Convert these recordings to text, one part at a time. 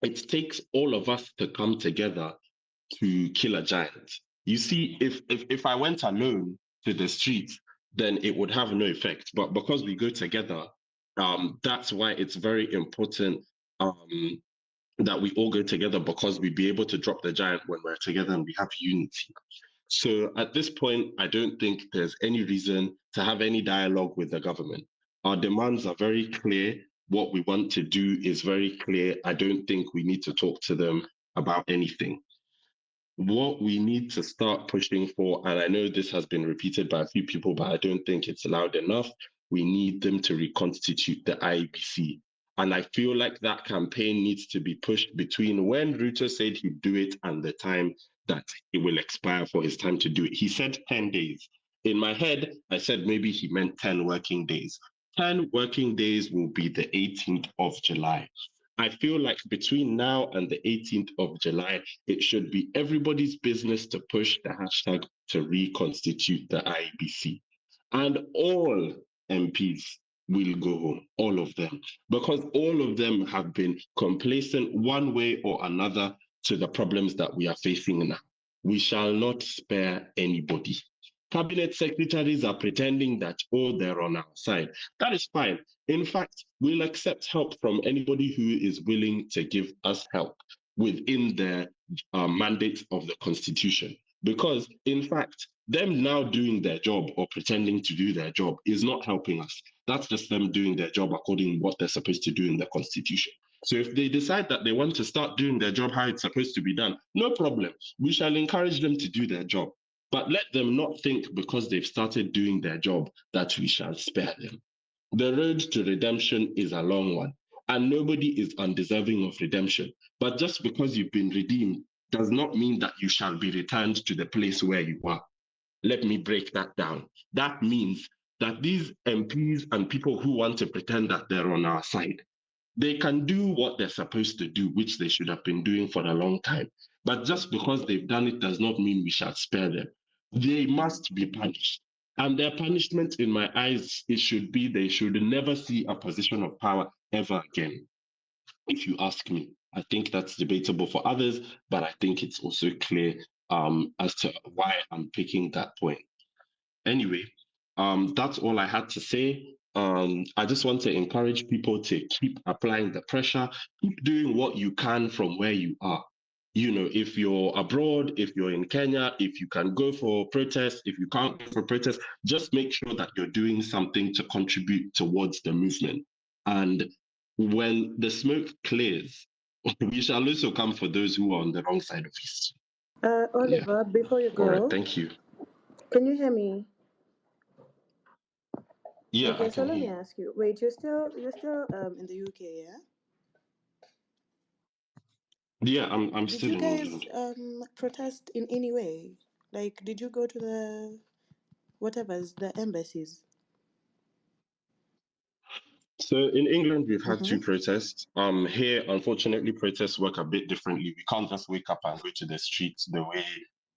It takes all of us to come together to kill a giant. You see, if I went alone to the streets, then it would have no effect. But because we go together, that's why it's very important um, that we all go together because we be able to drop the giant when we're together and we have unity. So at this point, I don't think there's any reason to have any dialogue with the government. Our demands are very clear. What we want to do is very clear. I don't think we need to talk to them about anything. What we need to start pushing for, and I know this has been repeated by a few people, but I don't think it's loud enough. We need them to reconstitute the IEBC. And I feel like that campaign needs to be pushed between when Ruto said he'd do it and the time that it will expire for his time to do it. He said 10 days. In my head, I said maybe he meant 10 working days. 10 working days will be the 18th of July. I feel like between now and the 18th of July, it should be everybody's business to push the hashtag to reconstitute the IEBC. And all MPs will go home, all of them, because all of them have been complacent one way or another to the problems that we are facing now. We shall not spare anybody. Cabinet secretaries are pretending that, oh, they're on our side. That is fine. In fact, we'll accept help from anybody who is willing to give us help within the mandate of the Constitution. Because, in fact, them now doing their job or pretending to do their job is not helping us. That's just them doing their job according to what they're supposed to do in the Constitution. So if they decide that they want to start doing their job how it's supposed to be done, no problem. We shall encourage them to do their job. But let them not think because they've started doing their job that we shall spare them. The road to redemption is a long one, and nobody is undeserving of redemption. But just because you've been redeemed does not mean that you shall be returned to the place where you were. Let me break that down. That means that these MPs and people who want to pretend that they're on our side, they can do what they're supposed to do, which they should have been doing for a long time. But just because they've done it does not mean we shall spare them. They must be punished. And their punishment, in my eyes, it should be they should never see a position of power ever again, if you ask me. I think that's debatable for others, but I think it's also clear as to why I'm picking that point. Anyway, that's all I had to say. I just want to encourage people to keep applying the pressure, keep doing what you can from where you are. You know, if you're abroad, if you're in Kenya, if you can go for protest, if you can't go for protest, just make sure that you're doing something to contribute towards the movement. And when the smoke clears, we shall also come for those who are on the wrong side of history. Yeah. Oliver, before you All right. go, Thank you. can you hear me? Yeah, I Okay, so can let hear me you. ask you. Wait, you're still in the UK, yeah? Yeah, I'm Did still you in guys England. protest in any way? Like, did you go to the whatever's the embassies? So in England, we've had two Mm-hmm. protests. Here, unfortunately, protests work a bit differently. We can't just wake up and go to the streets the way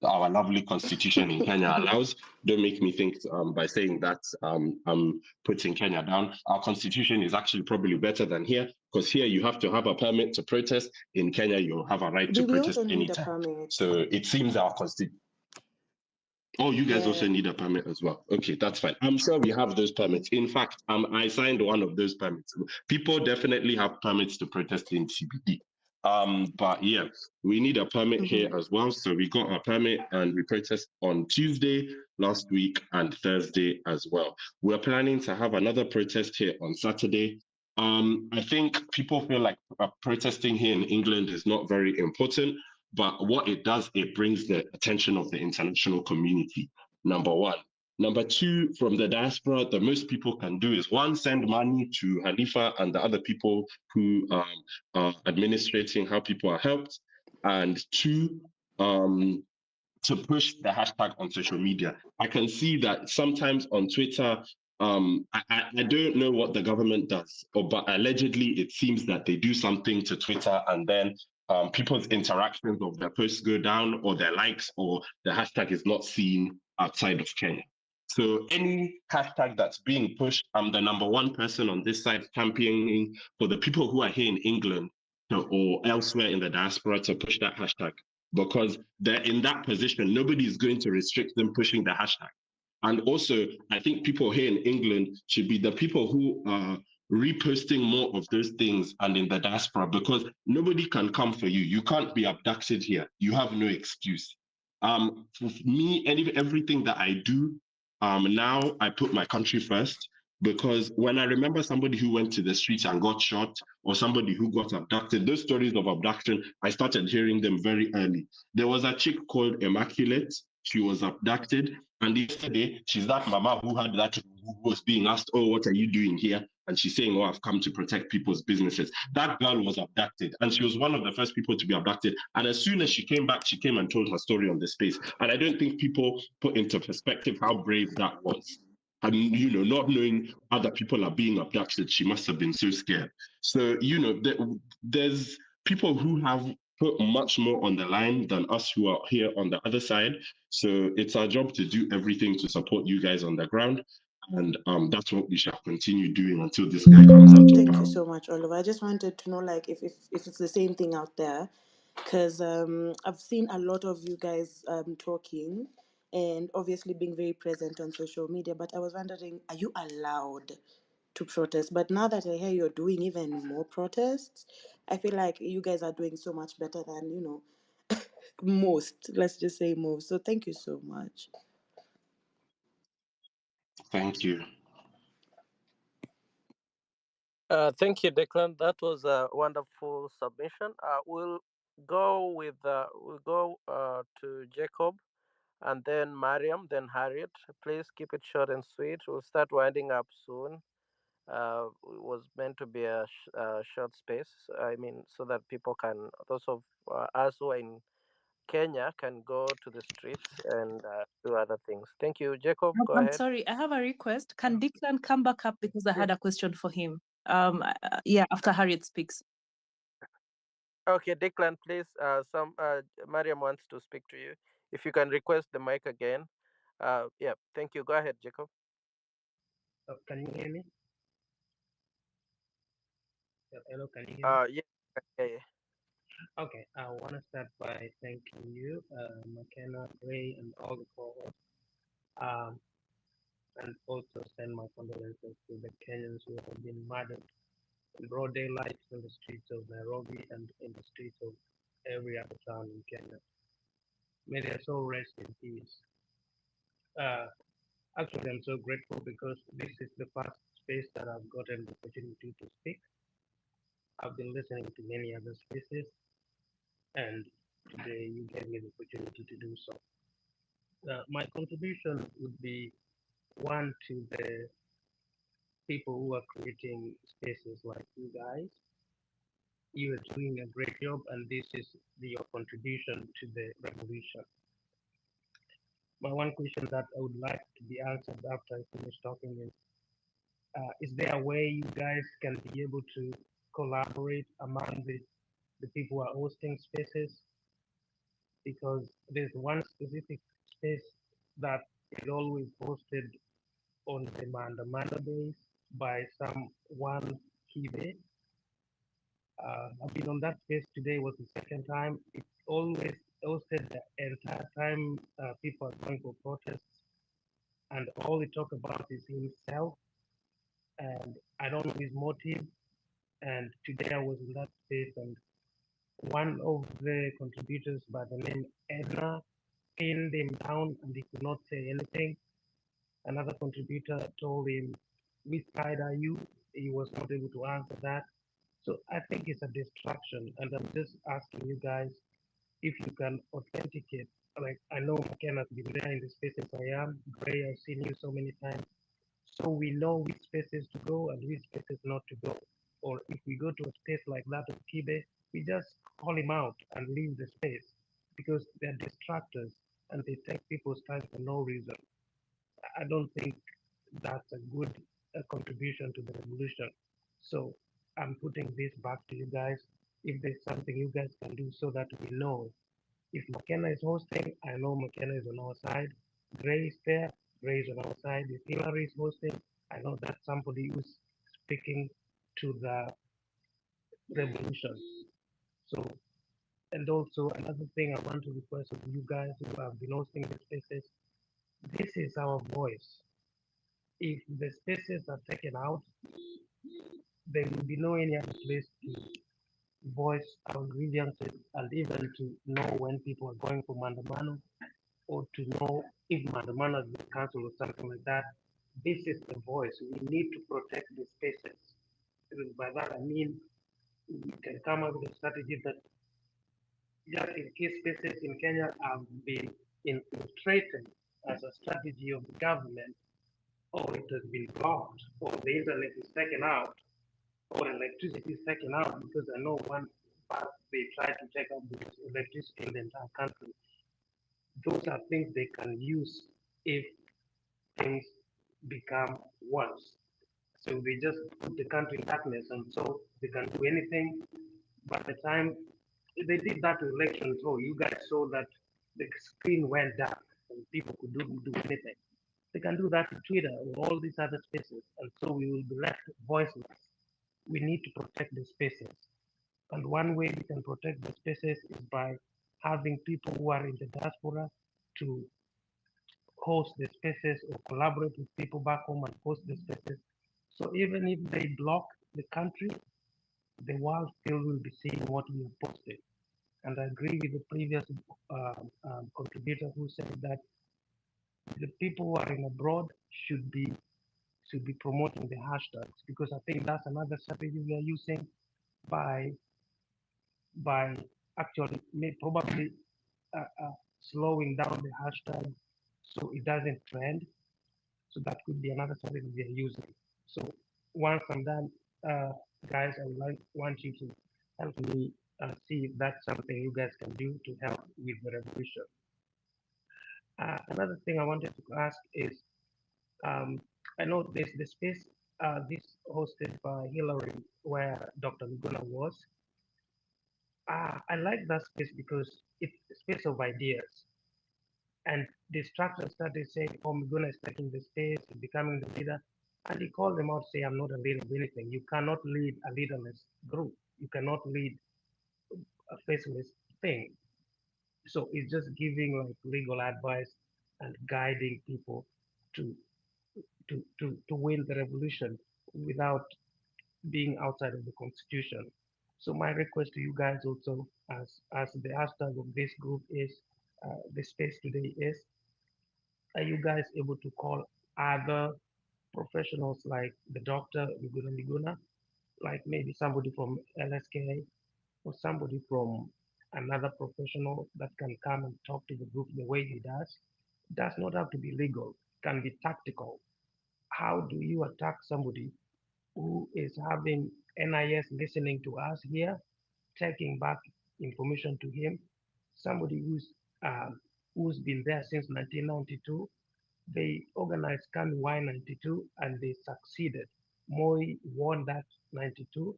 our lovely constitution in Kenya allows. Don't make me think by saying that I'm putting Kenya down. Our constitution is actually probably better than here because here you have to have a permit to protest. In Kenya, you have a right to We protest also need a anytime. permit. So it seems our constitution. Oh, you guys also Yeah. need a permit as well. Okay, that's fine. I'm sure we have those Mm-hmm. permits. In fact, I signed one of those permits. People definitely have permits to protest in CBD. But yeah, we need a permit here Mm-hmm. as well. So we got a permit and we protest on Tuesday last week and Thursday as well. We're planning to have another protest here on Saturday. I think people feel like protesting here in England is not very important, but what it does, it brings the attention of the international community, number one. Number two, from the diaspora, the most people can do is one, send money to Hanifa and the other people who are administrating how people are helped. And two, um, to push the hashtag on social media. I can see that sometimes on Twitter, I don't know what the government does, but allegedly it seems that they do something to Twitter and then people's interactions of their posts go down or their likes or the hashtag is not seen outside of Kenya. So any hashtag that's being pushed, I'm the number one person on this side campaigning for the people who are here in England or elsewhere in the diaspora to push that hashtag because they're in that position. Nobody is going to restrict them pushing the hashtag. And also, I think people here in England should be the people who are reposting more of those things and in the diaspora because nobody can come for you. You can't be abducted here. You have no excuse. For me, everything that I do, now I put my country first because when I remember somebody who went to the streets and got shot or somebody who got abducted, those stories of abduction, I started hearing them very early. There was a chick called Immaculate. She was abducted. And yesterday, she's that mama who had that who was being asked, "Oh, what are you doing here?" And she's saying, "Oh, I've come to protect people's businesses." That girl was abducted, and she was one of the first people to be abducted. And as soon as she came back, she came and told her story on the space. And I don't think people put into perspective how brave that was. And not knowing other people are being abducted, she must have been so scared. So there's people who have put much more on the line than us who are here on the other side. So it's our job to do everything to support you guys on the ground. And that's what we shall continue doing until this guy comes out of Thank you power. so much, Oliver. I just wanted to know, like, if it's the same thing out there, because I've seen a lot of you guys talking and obviously being very present on social media. But I was wondering, are you allowed to protest? But now that I hear you're doing even more protests, I feel like you guys are doing so much better than most. Let's just say most. So thank you so much. Thank you. Thank you, Declan. That was a wonderful submission. We'll go to Jacob, and then Mariam, then Harriet. Please keep it short and sweet. We'll start winding up soon. It was meant to be a short space. I mean, so that people can, those of us who are in Kenya, can go to the streets and do other things. Thank you, Jacob. Go I'm ahead. sorry, I have a request. Can Declan come back up because I had a question for him? Yeah, after Harriet speaks. Okay, Declan, please. Mariam wants to speak to you. If you can request the mic again. Yeah, thank you. Go ahead, Jacob. Can you hear me? Hello, can you hear me? Yeah. Okay, I want to start by thanking you, McKenna, Ray, and all the co-hosts, um, and also send my condolences to the Kenyans who have been murdered in broad daylight in the streets of Nairobi and in the streets of every other town in Kenya. May their soul rest in peace. Uh, Actually, I'm so grateful because this is the first space that I've gotten the opportunity to speak. I've been listening to many other spaces, and today you gave me the opportunity to do so. My contribution would be one to the people who are creating spaces like you guys. You are doing a great job, and this is your contribution to the revolution. My one question that I would like to be answered after I finish talking is there a way you guys can be able to collaborate among the people who are hosting spaces? Because there's one specific space that is always hosted on the Manda days by one Kibe. I've been on that space today, was the second time. It's always hosted the entire time people are going for protests, and all they talk about is himself, and I don't know his motive. And today I was in that space, and one of the contributors by the name Edna pinned him down, and he could not say anything. Another contributor told him, "Which side are you?" He was not able to answer that. So I think it's a distraction, and I'm just asking you guys if you can authenticate. Like I know McKenna's been there in the spaces I am. Gray, I've seen you so many times, so we know which spaces to go and which spaces not to go. Or if we go to a space like that of Kibe, we just call him out and leave the space because they're distractors and they take people's time for no reason. I don't think that's a good contribution to the revolution. So I'm putting this back to you guys. If there's something you guys can do so that we know. If McKenna is hosting, I know McKenna is on our side. Gray is there, Gray is on our side. If Hillary is hosting, I know that's somebody who's speaking to the revolution. So, and also another thing I want to request of you guys who have been hosting the spaces, this is our voice. If the spaces are taken out, there will be no any other place to voice our grievances and even to know when people are going for mandamano or to know if mandamano has been cancelled or something like that. This is the voice. We need to protect the spaces. Because by that I mean we can come up with a strategy that just in case spaces in Kenya have been infiltrated as a strategy of the government, or it has been blocked, or the internet is taken out, or electricity is taken out, because I know one part they tried to take out the electricity in the entire country. Those are things they can use if things become worse. So they just put the country in darkness, and so they can do anything. By the time they did that to election, so you guys saw that the screen went dark and people could do anything. They can do that to Twitter or all these other spaces, and so we will be left voiceless. We need to protect the spaces. And one way we can protect the spaces is by having people who are in the diaspora to host the spaces or collaborate with people back home and host the spaces. So even if they block the country, the world still will be seeing what we have posted. And I agree with the previous contributor who said that the people who are in abroad should be promoting the hashtags, because I think that's another strategy we are using by by actually probably slowing down the hashtag so it doesn't trend. So that could be another strategy we are using. So once I'm done, guys, I would want you to help me see if that's something you guys can do to help with the revolution. Another thing I wanted to ask is, um, I know this space, this hosted by Hillary, where Dr. Lugona was. I like that space because it's a space of ideas. And the structure started saying, oh, Miguna is taking the space, becoming the leader. And he called them out, say, I'm not a leader of anything. You cannot lead a leaderless group. You cannot lead a faceless thing. So it's just giving like legal advice and guiding people to to win the revolution without being outside of the constitution. So my request to you guys also, as the hashtag of this group is, the space today is, are you guys able to call other professionals like the doctor Miguna, like maybe somebody from LSK or somebody from another professional that can come and talk to the group the way he does? It does not have to be legal, it can be tactical. How do you attack somebody who is having NIS listening to us here, taking back information to him, somebody who's been there since 1992? They organized Can Y 92 and they succeeded. Moi won that 92,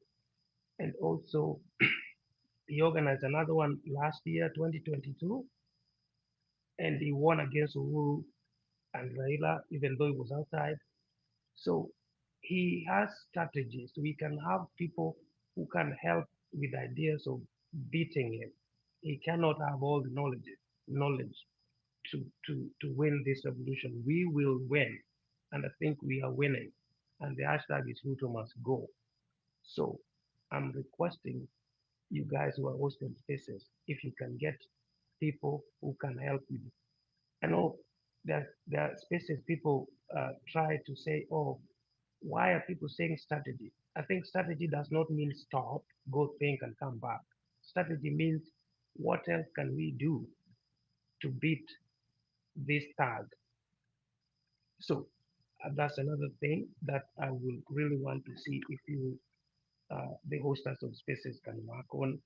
and also he organized another one last year, 2022, and he won against Uhuru and Raila, even though he was outside. So he has strategies. We can have people who can help with ideas of beating him. He cannot have all the knowledge to win this revolution. We will win. And I think we are winning. And the hashtag is Ruto must go. So I'm requesting you guys who are hosting spaces, if you can get people who can help you. I know there are spaces people try to say, oh, why are people saying strategy? I think strategy does not mean stop, go think and come back. Strategy means what else can we do to beat this tag? So that's another thing that I will really want to see if you, the hostess of spaces, can work on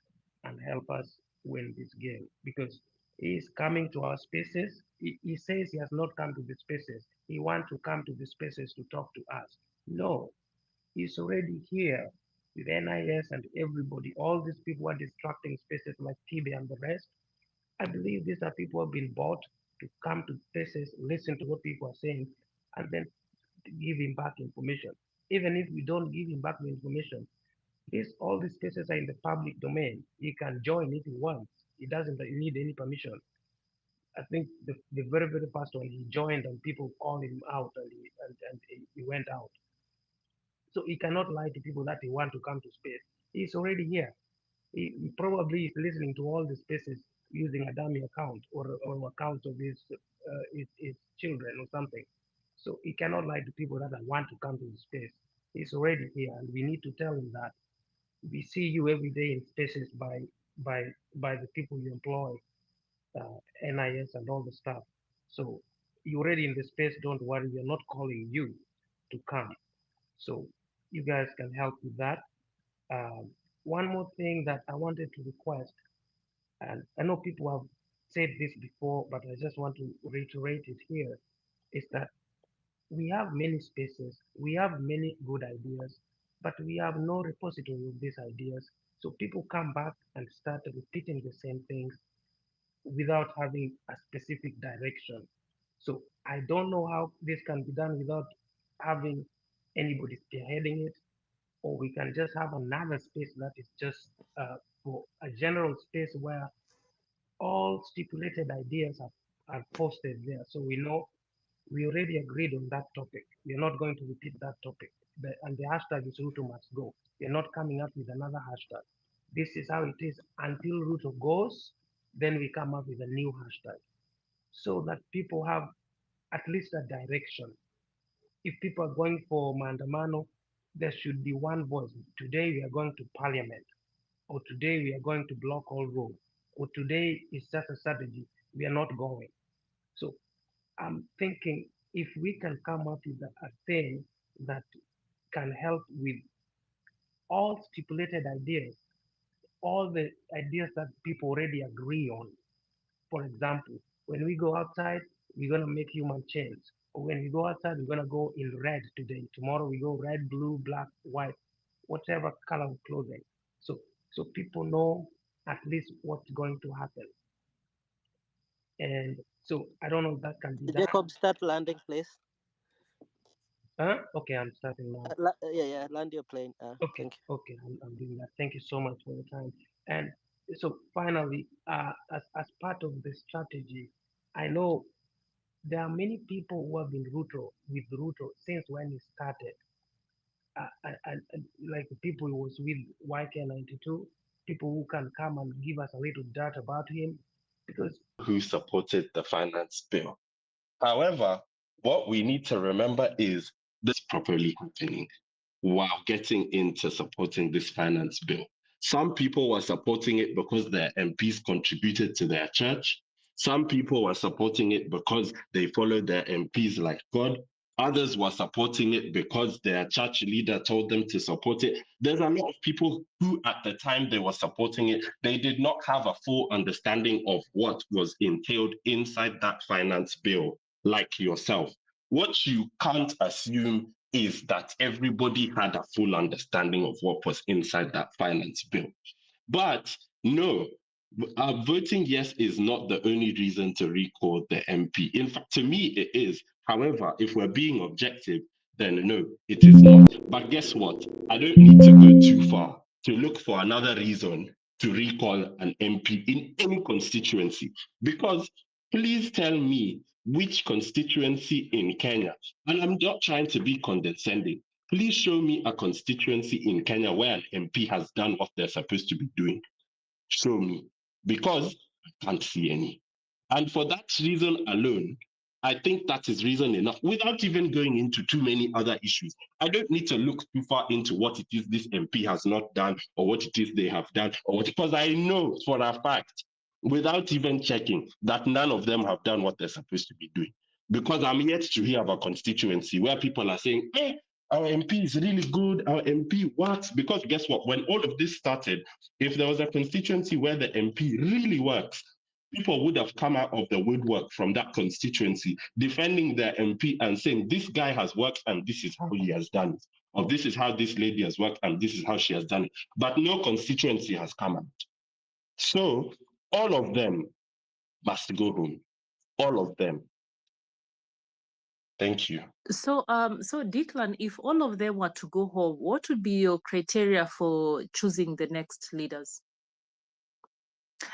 and help us win this game, because he is coming to our spaces. He says he has not come to the spaces. He wants to come to the spaces to talk to us. No, he's already here with NIS and everybody. All these people are distracting spaces like TB and the rest. I believe these are people who have been bought to come to spaces, listen to what people are saying, and then give him back information. Even if we don't give him back the information, All these spaces are in the public domain. He can join if he wants. He doesn't need any permission. I think the very, very first one he joined and people called him out and he went out. So he cannot lie to people that he want to come to space. He's already here. He probably is listening to all the spaces using a dummy account or account of his children or something. So he cannot lie to people that I want to come to the space. He's already here, and we need to tell him that we see you every day in spaces by by the people you employ, NIS and all the stuff. So you're already in the space. Don't worry, we're not calling you to come. So you guys can help with that. One more thing that I wanted to request, and I know people have said this before, but I just want to reiterate it here, is that we have many spaces, we have many good ideas, but we have no repository of these ideas. So people come back and start repeating the same things without having a specific direction. So I don't know how this can be done without having anybody spearheading it, or we can just have another space that is just for a general space where all stipulated ideas are posted there. So we know we already agreed on that topic. We're not going to repeat that topic. And the hashtag is Ruto must go. We're not coming up with another hashtag. This is how it is until Ruto goes, then we come up with a new hashtag so that people have at least a direction. If people are going for Mandamano, there should be one voice. Today we are going to parliament, or today we are going to block all roads, or today is just a strategy. We are not going. So I'm thinking if we can come up with a thing that can help with all stipulated ideas, all the ideas that people already agree on. For example, when we go outside, we're gonna make human change. Or when we go outside, we're gonna go in red today. Tomorrow we go red, blue, black, white, whatever color of clothing. So so people know at least what's going to happen. And so I don't know if that can be done. Jacob, start landing, please. Huh? Okay, I'm starting now. Yeah, land your plane. Okay, Thank you. okay, I'm doing that. Thank you so much for your time. And so finally, as part of the strategy, I know there are many people who have been with Ruto since when he started. And like the people who was with YK92, people who can come and give us a little dirt about him, because Who supported the finance bill. However, what we need to remember is this properly happening while getting into supporting this finance bill. Some people were supporting it because their MPs contributed to their church. Some people were supporting it because they followed their MPs like God. Others were supporting it because their church leader told them to support it. There's a lot of people who, at the time they were supporting it, they did not have a full understanding of what was entailed inside that finance bill, like yourself. What you can't assume is that everybody had a full understanding of what was inside that finance bill. But no, voting yes is not the only reason to recall the MP. In fact, to me, it is. However, if we're being objective, then no, it is not. But guess what? I don't need to go too far to look for another reason to recall an MP in any constituency. Because please tell me which constituency in Kenya, and I'm not trying to be condescending, please show me a constituency in Kenya where an MP has done what they're supposed to be doing. Show me, because I can't see any. And for that reason alone, I think that is reason enough without even going into too many other issues. I don't need to look too far into what it is this MP has not done or what it is they have done, or what, because I know for a fact, without even checking, that none of them have done what they're supposed to be doing. Because I'm yet to hear of a constituency where people are saying, hey, our MP is really good, our MP works. Because guess what? When all of this started, if there was a constituency where the MP really works, people would have come out of the woodwork from that constituency defending their MP and saying, this guy has worked and this is how he has done it. Or this is how this lady has worked and this is how she has done it. But no constituency has come out. So all of them must go home. All of them. Thank you. So, so Declan, if all of them were to go home, what would be your criteria for choosing the next leaders?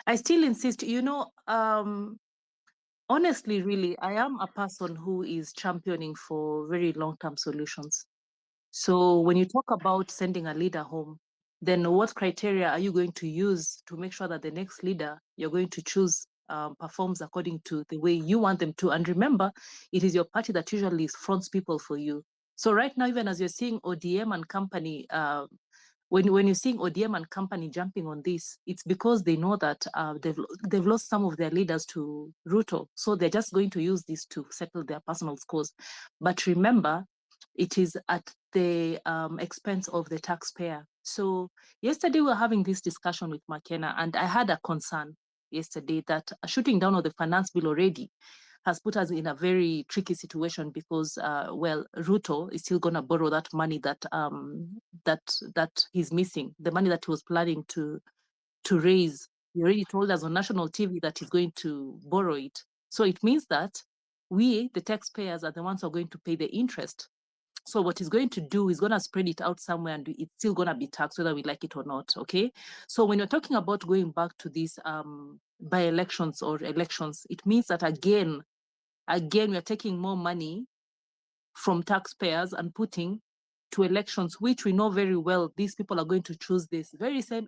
I still insist, honestly, really, I am a person who is championing for very long-term solutions. So when you talk about sending a leader home, then what criteria are you going to use to make sure that the next leader you're going to choose performs according to the way you want them to? And remember, it is your party that usually fronts people for you. So right now, even as you're seeing ODM and company, when you're seeing ODM and company jumping on this, it's because they know that they've lost some of their leaders to Ruto. So they're just going to use this to settle their personal scores. But remember, it is at the expense of the taxpayer. So yesterday we were having this discussion with McKenna, and I had a concern yesterday that shooting down of the finance bill already has put us in a very tricky situation because, well, Ruto is still going to borrow that money that that he's missing, the money that he was planning to raise. He already told us on national TV that he's going to borrow it. So it means that we, the taxpayers, are the ones who are going to pay the interest. So what he's going to do, he's going to spread it out somewhere, and it's still going to be taxed whether we like it or not. Okay. So when you're talking about going back to these by-elections or elections, it means that again, we're taking more money from taxpayers and putting to elections, which we know very well these people are going to choose this very same